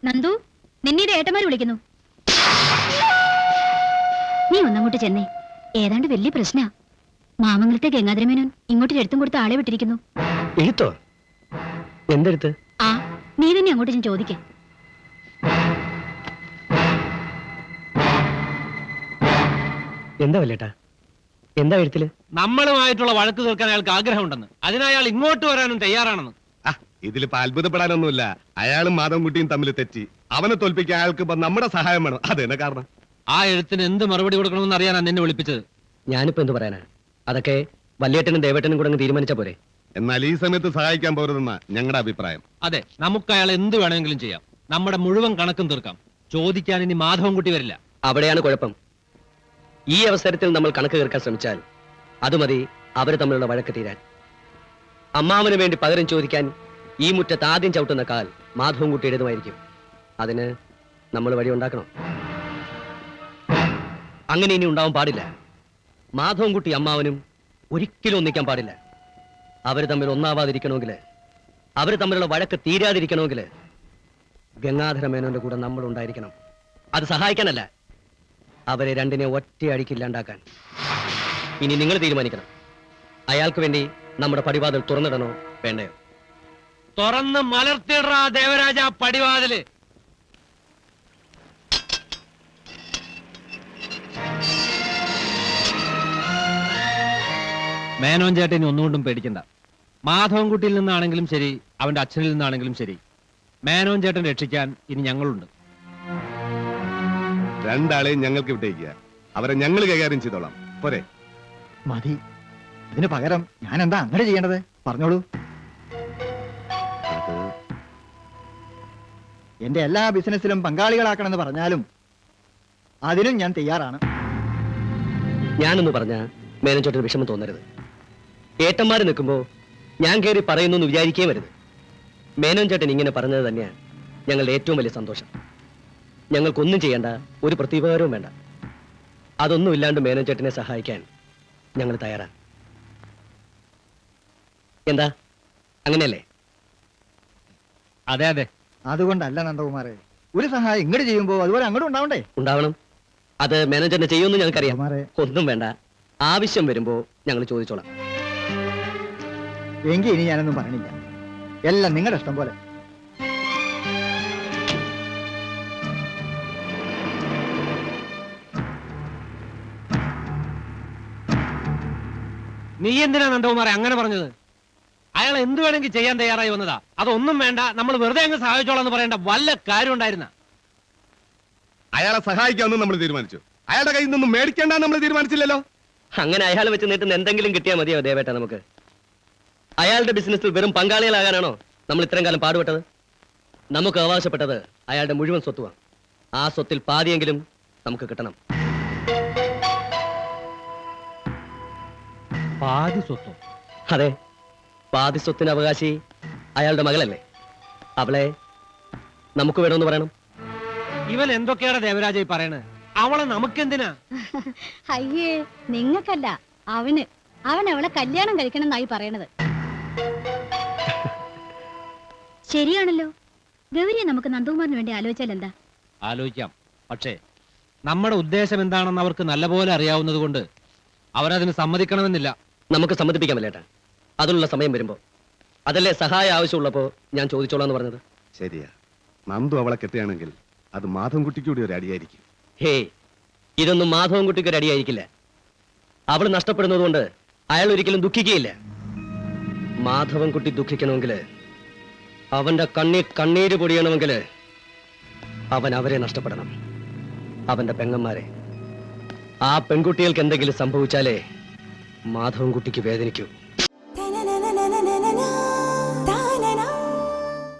നന്ദു, നിന്നെ ഏട്ടന്മാര് വിളിക്കുന്നു. നീ ഒന്നങ്ങോട്ട് ചെന്നേ. ഏതാണ്ട് വലിയ പ്രശ്നാ. മാമംഗലത്തെ ഗംഗാധരമേനോൻ ഇങ്ങോട്ട് എഴുത്തും കൊടുത്ത ആളെ വിട്ടിരിക്കുന്നു. എഴുത്തോ? എന്തെടുത്ത്? ആ, നീ തന്നെ അങ്ങോട്ട് ഞാൻ ചോദിക്കേ. എന്താ വല്ലേട്ടാ? എന്താ എഴുത്തില്? നമ്മളുമായിട്ടുള്ള വഴക്ക് തീർക്കാൻ അയാൾക്ക് ആഗ്രഹമുണ്ടെന്ന്, അതിനയാൾ ഇങ്ങോട്ട് വരാനും തയ്യാറാണെന്ന്. ഇതിലിപ്പോ അത്ഭുതപ്പെടാനൊന്നുമില്ല. അയാളും മാധവൻകുട്ടിയും തമ്മിൽ തെറ്റി. അവനെ തോൽപ്പിക്കാൻ അയാൾക്ക് ഇപ്പൊ നമ്മുടെ സഹായം വേണം. അതെന്നെ കാരണം. ആ എഴുത്തിന് എന്ത് മറുപടി കൊടുക്കണമെന്ന് അറിയാനാണ് നിന്നെ വിളിപ്പിച്ചത്. ഞാനിപ്പോ എന്ത് പറയാനാ? അതൊക്കെ വല്യേട്ടനും ദേവേട്ടനും കൂടെ അങ്ങ് തീരുമാനിച്ച പോരെ. എന്നാൽ ഈ സമയത്ത് സഹായിക്കാൻ പോരുതെന്ന ഞങ്ങളുടെ അഭിപ്രായം. അതെ, നമുക്ക് അയാൾ എന്ത് വേണമെങ്കിലും ചെയ്യാം. നമ്മുടെ മുഴുവൻ കണക്കും തീർക്കാം. ചോദിക്കാൻ ഇനി മാധവൻകുട്ടി വരില്ല. അവിടെയാണ് കുഴപ്പം. ഈ അവസരത്തിൽ നമ്മൾ കണക്ക് തീർക്കാൻ ശ്രമിച്ചാൽ അത് മതി അവര് തമ്മിലുള്ള വഴക്ക് തീരാൻ. അമ്മാവന് വേണ്ടി പകരം ചോദിക്കാൻ ഈ മുറ്റത്ത് ആദ്യം ചവിട്ടുന്ന കാൽ മാധവൻകുട്ടിയുടേതുമായിരിക്കും. അതിന് നമ്മൾ വഴി ഉണ്ടാക്കണം. അങ്ങനെ ഇനി ഉണ്ടാവാൻ പാടില്ല. മാധവൻകുട്ടി അമ്മാവനും ഒരിക്കലും ഒന്നിക്കാൻ പാടില്ല. അവര് തമ്മിൽ ഒന്നാവാതിരിക്കണമെങ്കിൽ, അവര് തമ്മിലുള്ള വഴക്ക് തീരാതിരിക്കണമെങ്കിൽ ഗംഗാധര മേനോന്റെ കൂടെ നമ്മൾ ഉണ്ടായിരിക്കണം. അത് സഹായിക്കാനല്ല, അവരെ രണ്ടിനെ ഒറ്റയടിക്കില്ലാണ്ടാക്കാൻ. ഇനി നിങ്ങൾ തീരുമാനിക്കണം. അയാൾക്ക് വേണ്ടി നമ്മുടെ പടിവാതിൽ തുറന്നിടണോ വേണ്ടയോ? തുറന്ന് മലർത്തിയിട ദേവരാജ പടിവാതില്. മേനോൻ ചേട്ടന് ഒന്നുകൊണ്ടും പേടിക്കണ്ട. മാധവൻകുട്ടിയിൽ നിന്നാണെങ്കിലും ശരി, അവന്റെ അച്ഛനിൽ നിന്നാണെങ്കിലും ശരി, മേനോൻ ചേട്ടൻ രക്ഷിക്കാൻ ഇനി ഞങ്ങളുണ്ട്. രണ്ടാളെയും ഞങ്ങൾക്ക് വിട്ടേക്കുക. അവരെ ഞങ്ങൾ കൈകാര്യം ചെയ്തോളാം. പോരെ? മതി. ഇതിന് പകരം ഞാൻ എന്താ അങ്ങനെ ചെയ്യേണ്ടത്? പറഞ്ഞോളൂ. എന്റെ എല്ലാ ബിസിനസ്സിലും പങ്കാളികളാക്കണമെന്ന് പറഞ്ഞാലും അതിനും ഞാൻ തയ്യാറാണ്. ഞാനൊന്ന് പറഞ്ഞ മേനോൻ ചേട്ടന് വിഷമം തോന്നരുത്. ഏട്ടന്മാര് നിൽക്കുമ്പോ ഞാൻ കയറി പറയുന്നു എന്ന് വിചാരിക്കേ വരുത്. മേനോൻ ചേട്ടൻ ഇങ്ങനെ പറഞ്ഞത് തന്നെയാണ് ഞങ്ങളുടെ ഏറ്റവും വലിയ സന്തോഷം. ഞങ്ങൾക്കൊന്നും ചെയ്യേണ്ട, ഒരു പ്രത്യുപകാരവും വേണ്ട. അതൊന്നും ഇല്ലാണ്ട് മേനോൻ ചേട്ടനെ സഹായിക്കാൻ ഞങ്ങൾ തയ്യാറാണ്. എന്താ, അങ്ങനെയല്ലേ? അതെ അതെ. അതുകൊണ്ടല്ല നന്ദകുമാരെ, ഒരു സഹായം ഇങ്ങോട്ട് ചെയ്യുമ്പോ അതുപോലെ അങ്ങോട്ട് ഉണ്ടാവണ്ടേ? ഉണ്ടാവണം. അത് മേനോൻ ചേട്ടനെ ചെയ്യുമെന്ന് ഞങ്ങൾക്കറിയാം. കുമാരേ, ഒന്നും വേണ്ട, ആവശ്യം വരുമ്പോ ഞങ്ങൾ ചോദിച്ചോളാം. എങ്കിൽ ഇനി ഞാനൊന്നും പറയണില്ല. എല്ലാം നിങ്ങളുടെ ഇഷ്ടം പോലെ. നീ എന്തിനാ നന്ദകുമാരെ അങ്ങനെ പറഞ്ഞത്? അയാൾ എന്ത് വേണമെങ്കിൽ ചെയ്യാൻ തയ്യാറായി വന്നതാ. അതൊന്നും വേണ്ട, നമ്മൾ വെറുതെ അങ്ങ് സഹായിച്ചോളാം എന്ന് പറയേണ്ട വല്ല കാര്യം ഉണ്ടായിരുന്ന? അയാളെ സഹായിക്കാമെന്ന് നമ്മൾ തീരുമാനിച്ചു. അയാളുടെ കയ്യിൽ നിന്നും മേടിക്കേണ്ട നമ്മൾ തീരുമാനിച്ചില്ലല്ലോ. അങ്ങനെ അയാൾ വെച്ച് നീട്ടുന്ന എന്തെങ്കിലും കിട്ടിയാൽ മതിയോ ദേവേട്ട? നമുക്ക് അയാളുടെ ബിസിനസ്സിൽ വെറും പങ്കാളികളാകാനാണോ നമ്മൾ ഇത്രയും കാലം പാടുപെട്ടത്? നമുക്ക് അവകാശപ്പെട്ടത് അയാളുടെ മുഴുവൻ സ്വത്തുമാണ്. ആ സ്വത്തിൽ പാതിയെങ്കിലും നമുക്ക് കിട്ടണം. പാതി സ്വത്തോ? അതെ, പാതി സ്വത്തിന് അവകാശി അയാളുടെ മകളല്ലേ. അവളെ നമുക്ക് വേണമെന്ന് പറയണം. ഇവൻ എന്തൊക്കെയാണ് ദേവരാജ പറയണത്? അവളെ നമുക്കെന്തിനാ? അയ്യേ, നിങ്ങൾക്കല്ല, അവൻ അവളെ കല്യാണം കഴിക്കണം എന്നായി പറയണത്. ശരിയാണല്ലോ. ഗൗരിയെ നമുക്ക് നന്ദകുമാറിന് വേണ്ടി ആലോചിച്ചാൽ എന്താ? ആലോചിക്കാം. പക്ഷേ നമ്മുടെ ഉദ്ദേശം എന്താണെന്ന് അവർക്ക് നല്ലപോലെ അറിയാവുന്നത് കൊണ്ട് അവരതിന് സമ്മതിക്കണമെന്നില്ല. നമുക്ക് സമ്മതിപ്പിക്കാൻ പറ്റേട്ടാ, അതിനുള്ള സമയം വരുമ്പോ. അതല്ലേ സഹായം ആവശ്യമുള്ളപ്പോ ഞാൻ ചോദിച്ചോളാം എന്ന് പറഞ്ഞത്. ശരിയാ. നന്ദു അവളെ കെട്ടുകയാണെങ്കിൽ അത് മാധവൻകുട്ടിക്ക് കൂടി ഒരു അടിയായിരിക്കും. ഹേയ്, ഇതൊന്നും മാധവൻകുട്ടിക്ക് ഒരു അടിയായിരിക്കില്ല. അവൾ നഷ്ടപ്പെടുന്നത് കൊണ്ട് അയാൾ ഒരിക്കലും ദുഃഖിക്കുകയില്ല. മാധവൻകുട്ടി ദുഃഖിക്കണമെങ്കിൽ, അവന്റെ കണ്ണീര് പൊടിയണമെങ്കിൽ അവൻ അവരെ നഷ്ടപ്പെടണം. അവന്റെ പെങ്ങന്മാരെ. ആ പെൺകുട്ടികൾക്ക് എന്തെങ്കിലും സംഭവിച്ചാലേ മാധവൻകുട്ടിക്ക് വേദനിക്കൂ.